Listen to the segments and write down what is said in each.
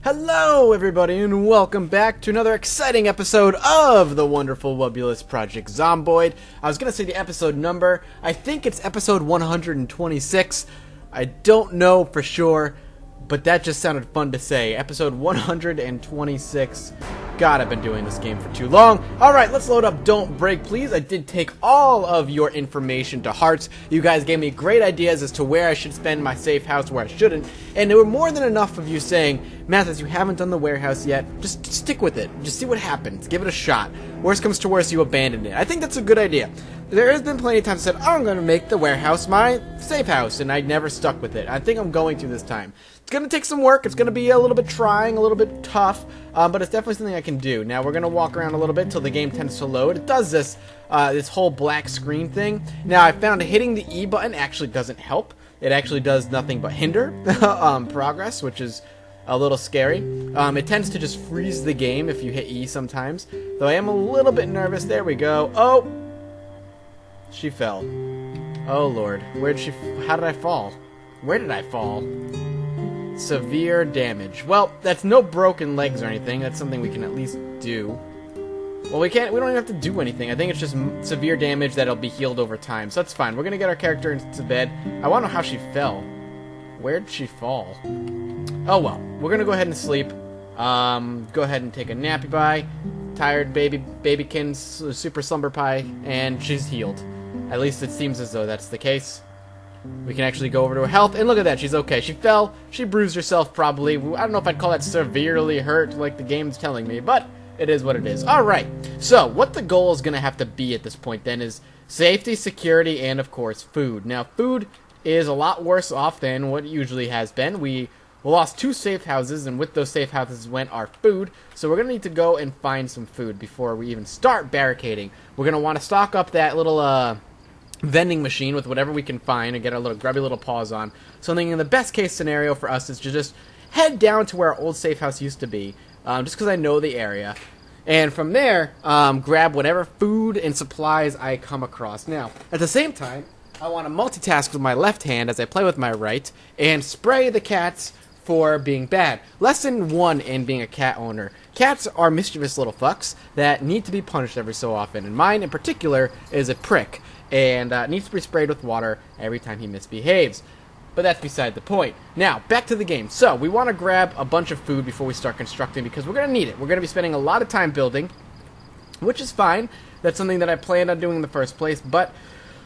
Hello everybody and welcome back to another exciting episode of the wonderful Wubulous Project Zomboid. I was going to say the episode number. I think it's episode 126. I don't know for sure, but that just sounded fun to say. Episode 126. God, I've been doing this game for too long. Alright, let's load up Don't Break Please. I did take all of your information to heart. You guys gave me great ideas as to where I should spend my safe house, where I shouldn't. And there were more than enough of you saying, Mathis, you haven't done the warehouse yet. Just stick with it. Just see what happens. Give it a shot. Worst comes to worst, you abandon it. I think that's a good idea. There has been plenty of times I said, I'm going to make the warehouse my safe house, and I never stuck with it. I think I'm going to this time. It's going to take some work. It's going to be a little bit trying, a little bit tough, but it's definitely something I can do. Now, we're going to walk around a little bit until the game tends to load. It does this whole black screen thing. Now, I found hitting the E button actually doesn't help. It actually does nothing but hinder progress, which is a little scary. It tends to just freeze the game if you hit E sometimes, though I am a little bit nervous. There we go. Oh! She fell. Oh, Lord. How did I fall? Where did I fall? Severe damage. Well, that's no broken legs or anything. That's something we can at least do. Well, we don't even have to do anything. I think it's just severe damage that'll be healed over time. So that's fine. We're gonna get our character into bed. I want to know how she fell. Where did she fall? Oh, well. We're gonna go ahead and sleep. Go ahead and take a nappy pie. Tired babykins, super slumber pie, and she's healed. At least it seems as though that's the case. We can actually go over to her health, and look at that, she's okay. She fell, she bruised herself probably. I don't know if I'd call that severely hurt like the game's telling me, but it is what it is. Alright, so what the goal is going to have to be at this point then is safety, security, and of course food. Now food is a lot worse off than what it usually has been. We lost 2 safe houses, and with those safe houses went our food, so we're going to need to go and find some food before we even start barricading. We're going to want to stock up that little vending machine with whatever we can find and get our little grubby little paws on. Something in the best case scenario for us is to just head down to where our old safe house used to be, just because I know the area, and from there grab whatever food and supplies I come across. Now, at the same time, I want to multitask with my left hand as I play with my right and spray the cats for being bad. Lesson 1 in being a cat owner. Cats are mischievous little fucks that need to be punished every so often, and mine in particular is a prick, and needs to be sprayed with water every time he misbehaves. But that's beside the point. Now, back to the game. So, we want to grab a bunch of food before we start constructing because we're going to need it. We're going to be spending a lot of time building, which is fine. That's something that I planned on doing in the first place, but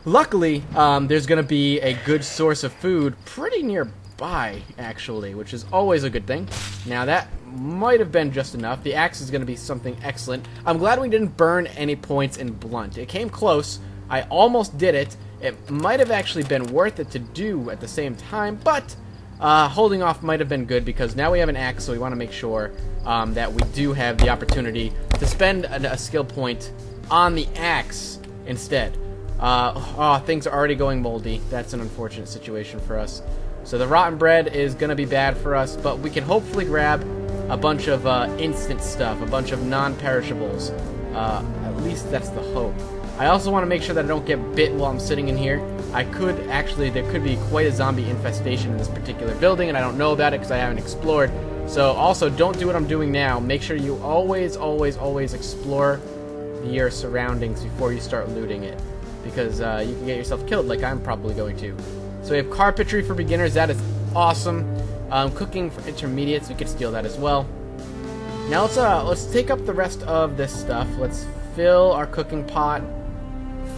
luckily, there's going to be a good source of food pretty nearby, actually, which is always a good thing. Now, that might have been just enough. The axe is going to be something excellent. I'm glad we didn't burn any points in blunt. It came close. I almost did it. It might have actually been worth it to do at the same time, but holding off might have been good because now we have an axe, so we want to make sure that we do have the opportunity to spend a skill point on the axe instead. Things are already going moldy. That's an unfortunate situation for us. So the rotten bread is going to be bad for us, but we can hopefully grab a bunch of instant stuff, a bunch of non-perishables. At least that's the hope. I also want to make sure that I don't get bit while I'm sitting in here. There could be quite a zombie infestation in this particular building, and I don't know about it because I haven't explored. So also, don't do what I'm doing now. Make sure you always, always, always explore your surroundings before you start looting it, because you can get yourself killed like I'm probably going to. So we have carpentry for beginners. That is awesome. Cooking for intermediates. We could steal that as well. Now let's take up the rest of this stuff. Let's fill our cooking pot,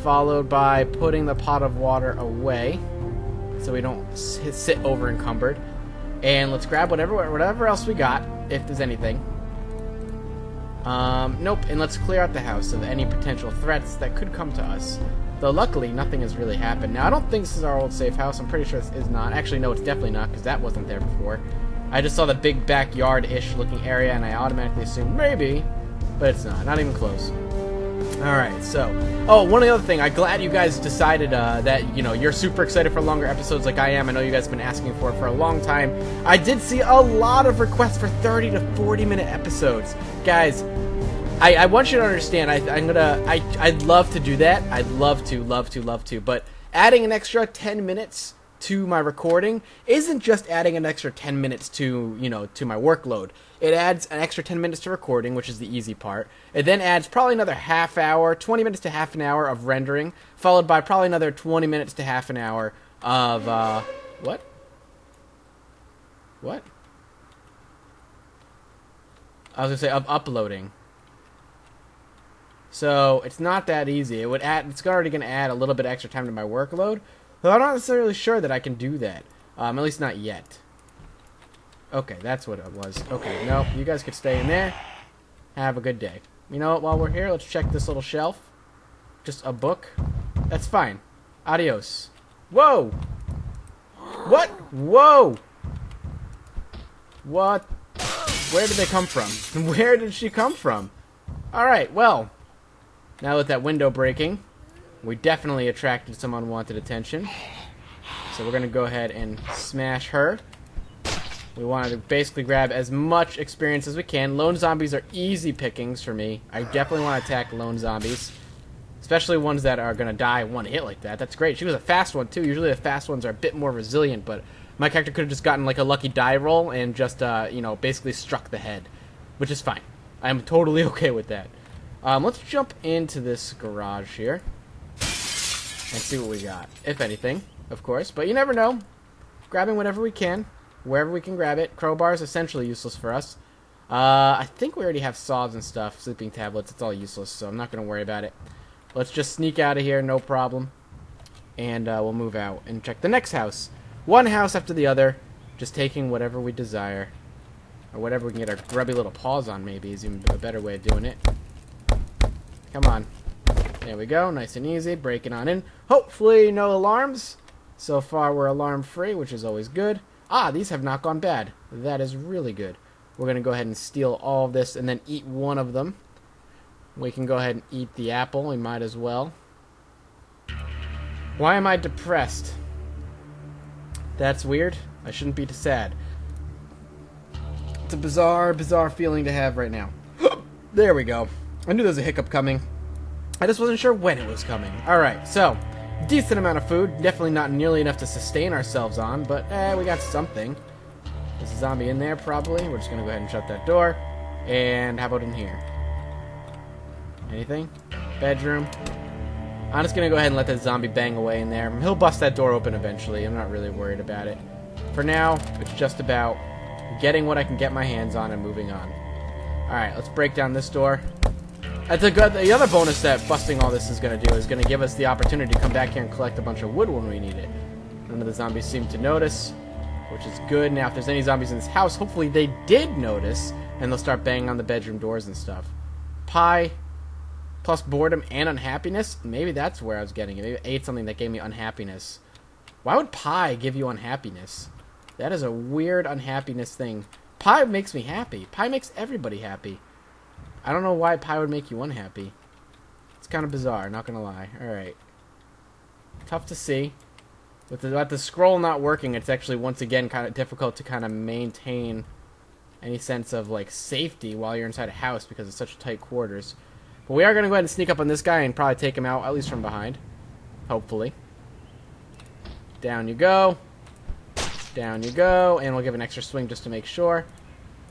followed by putting the pot of water away so we don't sit over encumbered. And let's grab whatever else we got, if there's anything. Nope. And let's clear out the house of any potential threats that could come to us. Though luckily, nothing has really happened. Now, I don't think this is our old safe house. I'm pretty sure this is not. Actually, no, it's definitely not, because that wasn't there before. I just saw the big backyard-ish looking area, and I automatically assumed maybe, but it's not even close. Alright, so, one other thing, I'm glad you guys decided that, you're super excited for longer episodes like I am. I know you guys have been asking for it for a long time. I did see a lot of requests for 30 to 40-minute episodes. Guys, I want you to understand, I'd love to do that. I'd love to, but adding an extra 10 minutes to my recording isn't just adding an extra 10 minutes to, to my workload. It adds an extra 10 minutes to recording, which is the easy part. It then adds probably another half hour, 20 minutes to half an hour of rendering, followed by probably another 20 minutes to half an hour of, what? What? I was going to say, of uploading. So, it's not that easy. It's already going to add a little bit extra time to my workload. Though I'm not necessarily sure that I can do that. At least not yet. Okay, that's what it was. Okay, no, you guys could stay in there. Have a good day. You know what, while we're here, let's check this little shelf. Just a book. That's fine. Adios. Whoa! What? Whoa! What? Where did they come from? Where did she come from? Alright, well. Now with that window breaking, we definitely attracted some unwanted attention. So we're going to go ahead and smash her. We want to basically grab as much experience as we can. Lone zombies are easy pickings for me. I definitely want to attack lone zombies. Especially ones that are going to die one hit like that. That's great. She was a fast one too. Usually the fast ones are a bit more resilient, but my character could have just gotten like a lucky die roll and just, basically struck the head. Which is fine. I'm totally okay with that. Let's jump into this garage here. And see what we got. If anything, of course. But you never know. Grabbing whatever we can. Wherever we can grab it. Crowbar is essentially useless for us. I think we already have saws and stuff. Sleeping tablets. It's all useless. So I'm not going to worry about it. Let's just sneak out of here. No problem. And we'll move out and check the next house. One house after the other. Just taking whatever we desire. Or whatever we can get our grubby little paws on maybe is even a better way of doing it. Come on. There we go, nice and easy, breaking on in. Hopefully no alarms. So far we're alarm free, which is always good. Ah, these have not gone bad. That is really good. We're going to go ahead and steal all of this and then eat one of them. We can go ahead and eat the apple, we might as well. Why am I depressed? That's weird. I shouldn't be sad. It's a bizarre, bizarre feeling to have right now. There we go. I knew there was a hiccup coming. I just wasn't sure when it was coming. Alright, so, decent amount of food. Definitely not nearly enough to sustain ourselves on, but we got something. There's a zombie in there, probably. We're just going to go ahead and shut that door. And how about in here? Anything? Bedroom? I'm just going to go ahead and let that zombie bang away in there. He'll bust that door open eventually. I'm not really worried about it. For now, it's just about getting what I can get my hands on and moving on. Alright, let's break down this door. The other bonus that busting all this is going to do is going to give us the opportunity to come back here and collect a bunch of wood when we need it. None of the zombies seem to notice, which is good. Now, if there's any zombies in this house, hopefully they did notice, and they'll start banging on the bedroom doors and stuff. Pie plus boredom and unhappiness? Maybe that's where I was getting it. Maybe I ate something that gave me unhappiness. Why would pie give you unhappiness? That is a weird unhappiness thing. Pie makes me happy. Pie makes everybody happy. I don't know why pie would make you unhappy. It's kind of bizarre, not gonna lie. Alright. Tough to see. With the scroll not working, it's actually once again kind of difficult to kind of maintain any sense of like safety while you're inside a house because it's such tight quarters. But we are gonna go ahead and sneak up on this guy and probably take him out, at least from behind. Hopefully. Down you go. Down you go. And we'll give an extra swing just to make sure.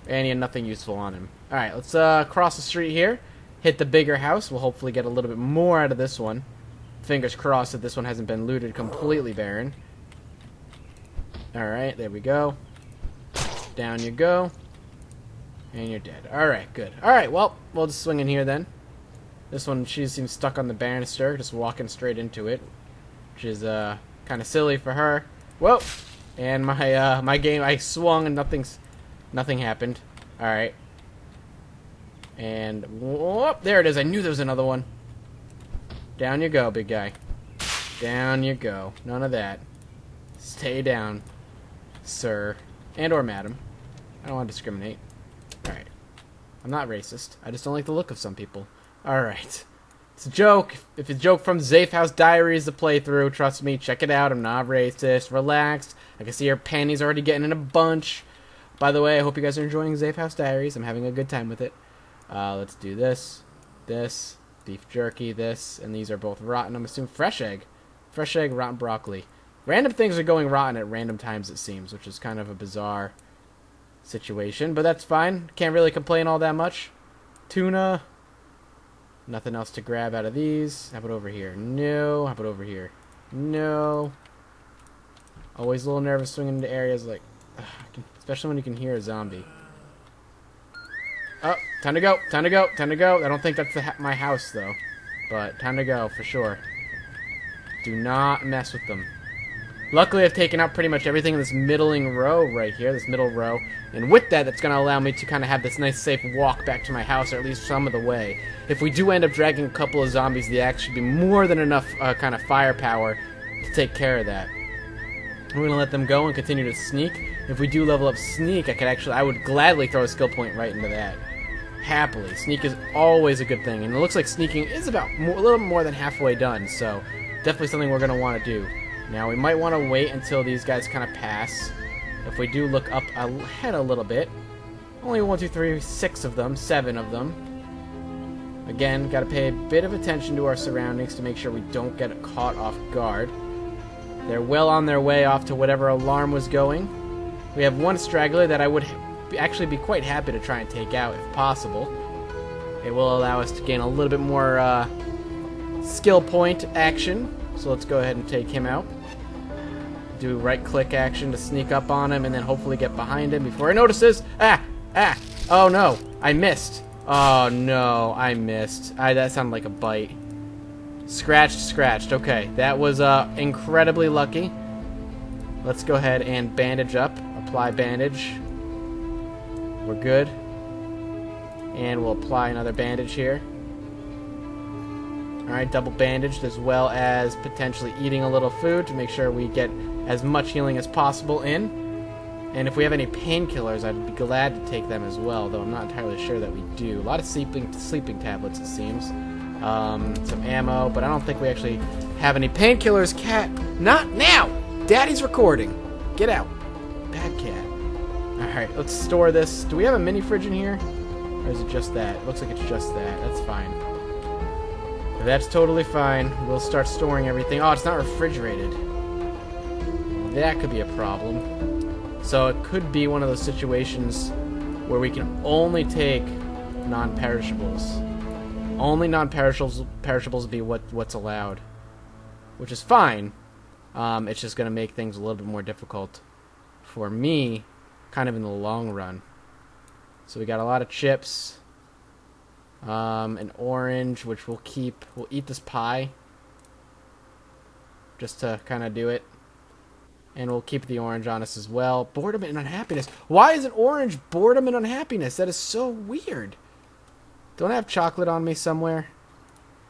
And he had nothing useful on him. Alright, let's cross the street here. Hit the bigger house. We'll hopefully get a little bit more out of this one. Fingers crossed that this one hasn't been looted completely barren. Alright, there we go. Down you go. And you're dead. Alright, good. Alright, well, we'll just swing in here then. This one, she seems stuck on the banister, just walking straight into it. Which is kind of silly for her. Whoa! And my game, I swung and nothing happened. Alright. And, whoop, there it is. I knew there was another one. Down you go, big guy. Down you go. None of that. Stay down, sir. And or madam. I don't want to discriminate. Alright. I'm not racist. I just don't like the look of some people. Alright. It's a joke. If it's a joke from Zafe House Diaries, the playthrough, trust me, check it out. I'm not racist. Relax. I can see your panties already getting in a bunch. By the way, I hope you guys are enjoying Zafe House Diaries. I'm having a good time with it. Let's do this, beef jerky, this, and these are both rotten. I'm assuming fresh egg, rotten broccoli. Random things are going rotten at random times, it seems, which is kind of a bizarre situation, but that's fine. Can't really complain all that much. Tuna. Nothing else to grab out of these. How about over here? No. How about over here? No. Always a little nervous swinging into areas like... especially when you can hear a zombie. Oh, time to go. Time to go. Time to go. I don't think that's my house, though. But time to go, for sure. Do not mess with them. Luckily, I've taken out pretty much everything in this middling row right here, this middle row. And with that, that's going to allow me to kind of have this nice, safe walk back to my house, or at least some of the way. If we do end up dragging a couple of zombies, the axe should be more than enough kind of firepower to take care of that. We're going to let them go and continue to sneak. If we do level up sneak, I would gladly throw a skill point right into that. Happily. Sneak is always a good thing. And it looks like sneaking is about a little more than halfway done, so definitely something we're going to want to do. Now, we might want to wait until these guys kind of pass. If we do look up ahead a little bit, only 1, 2, 3, 6 of them, 7 of them. Again, got to pay a bit of attention to our surroundings to make sure we don't get caught off guard. They're well on their way off to whatever alarm was going. We have one straggler that I would actually be quite happy to try and take out if possible. It will allow us to gain a little bit more skill point action. So let's go ahead and take him out. Do right-click action to sneak up on him, and then hopefully get behind him before he notices. Ah! Ah! Oh no! I missed! Oh no, I missed. That sounded like a bite. Scratched, scratched. Okay, that was incredibly lucky. Let's go ahead and bandage up. Apply bandage. We're good. And we'll apply another bandage here. Alright, double bandaged, as well as potentially eating a little food to make sure we get as much healing as possible in. And if we have any painkillers, I'd be glad to take them as well, though I'm not entirely sure that we do. A lot of sleeping tablets, it seems. Some ammo, but I don't think we actually have any painkillers. Cat, not now! Daddy's recording. Get out. Bad cat. Alright, let's store this. Do we have a mini fridge in here? Or is it just that? It looks like it's just that. That's fine. That's totally fine. We'll start storing everything. Oh, it's not refrigerated. That could be a problem. So it could be one of those situations where we can only take non-perishables. Only non-perishables will be what's allowed. Which is fine. It's just going to make things a little bit more difficult for me, kind of in the long run. So we got a lot of chips. An orange, which we'll keep. We'll eat this pie. Just to kind of do it. And we'll keep the orange on us as well. Boredom and unhappiness. Why is an orange boredom and unhappiness? That is so weird. Don't I have chocolate on me somewhere?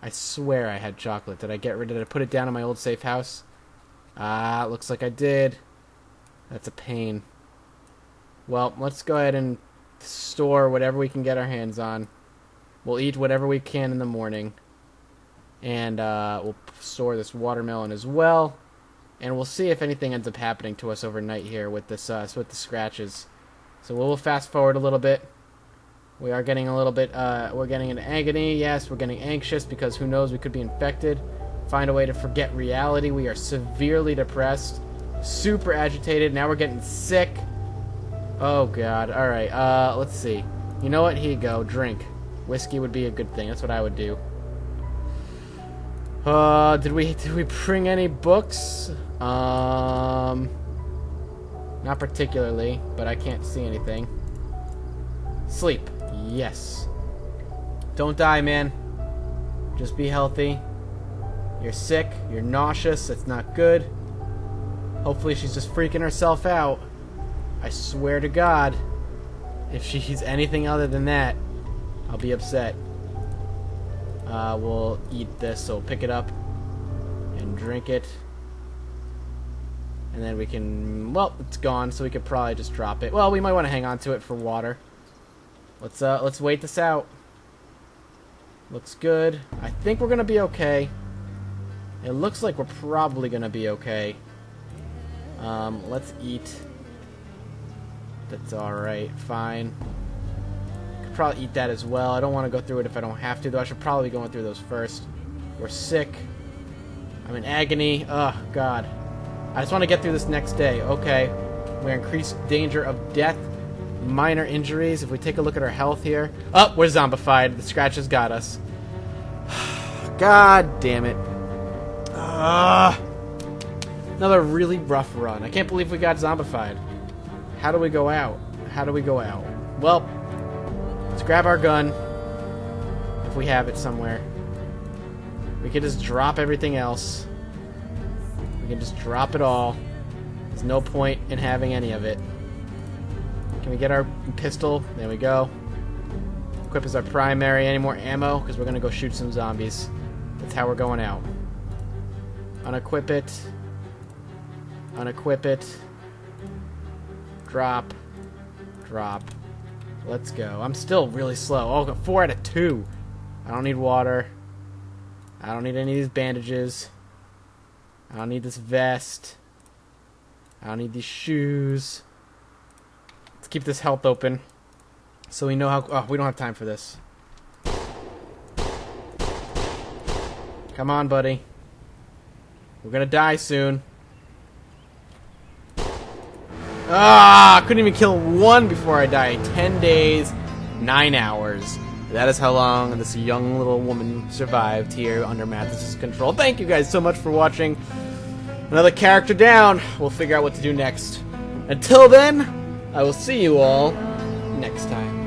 I swear I had chocolate. Did I put it down in my old safe house? Ah, looks like I did. That's a pain. Well, let's go ahead and store whatever we can get our hands on. We'll eat whatever we can in the morning. And we'll store this watermelon as well. And we'll see if anything ends up happening to us overnight here with this with the scratches. So we'll fast forward a little bit. We are getting a little bit, we're getting into agony. Yes, we're getting anxious because who knows, we could be infected. Find a way to forget reality. We are severely depressed. Super agitated. Now we're getting sick. Oh, God. Alright, let's see. You know what? Here you go. Drink. Whiskey would be a good thing. That's what I would do. Did we bring any books? Not particularly, but I can't see anything. Sleep. Yes. Don't die, man. Just be healthy. You're sick. You're nauseous. That's not good. Hopefully she's just freaking herself out. I swear to God, if she's anything other than that, I'll be upset. We'll eat this, so we'll pick it up and drink it. And then we can... Well, it's gone, so we could probably just drop it. Well, we might want to hang on to it for water. Let's wait this out. Looks good. I think we're going to be okay. It looks like we're probably going to be okay. Let's eat. That's alright, fine. Could probably eat that as well. I don't want to go through it if I don't have to, though. I should probably be going through those first. We're sick. I'm in agony. Oh, God. I just want to get through this next day. Okay. We're increased danger of death, minor injuries. If we take a look at our health here. Oh, we're zombified. The scratches got us. God damn it. Another really rough run. I can't believe we got zombified. How do we go out? How do we go out? Well, let's grab our gun. If we have it somewhere. We can just drop everything else. We can just drop it all. There's no point in having any of it. Can we get our pistol? There we go. Equip as our primary. Any more ammo? Because we're going to go shoot some zombies. That's how we're going out. Unequip it. Unequip it. Drop. Drop. Let's go. I'm still really slow. Oh, 4 out of 2. I don't need water. I don't need any of these bandages. I don't need this vest. I don't need these shoes. Let's keep this health open. So we know how... Oh, we don't have time for this. Come on, buddy. We're gonna die soon. Ah! I couldn't even kill one before I died. 10 days, 9 hours. That is how long this young little woman survived here under Mathis's control. Thank you guys so much for watching. Another character down. We'll figure out what to do next. Until then, I will see you all next time.